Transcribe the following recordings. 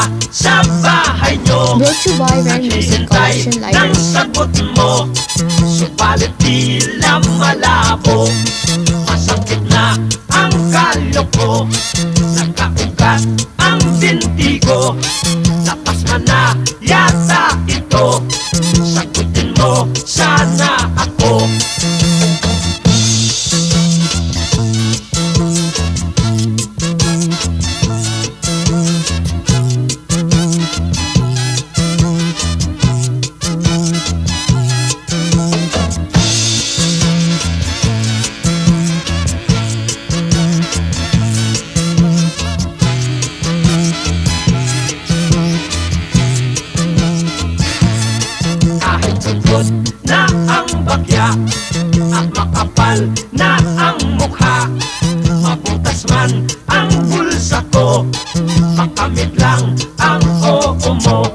pupunta sa bahay nyo. Brought to you by Rare Music Collection Ng Library. sagot mo, subalit tila malabo. Masakit na ang kalyo ko, nakaugat ang binti ko. Tapos na yata ito, sagutin mo sana ako. Na ang bagya at makapal na ang mukha, mabutas man ang bulsa ko, makamit lang ang oo mo.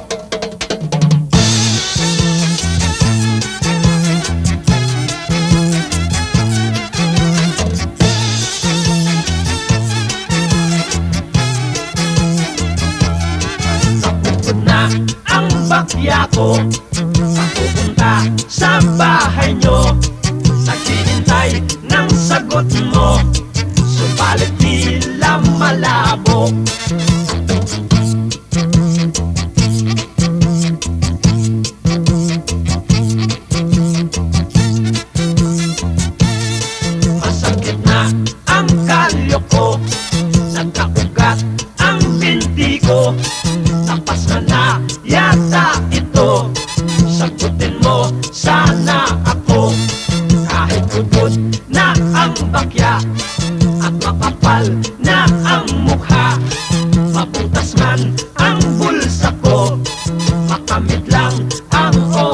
Napupod na ang bagya ko, pupunta sa bahay nyo. Naghihintay ng sagot mo, subalit tila malabo. Masakit na ang kalyo ko, nagkaugat ang binti ko. Tapas na yata ito, sagutin mo sana ako. Kahit pupod na ang bagya at makapal na ang mukha, mabutas man ang bulsa ko, makamit lang ang oo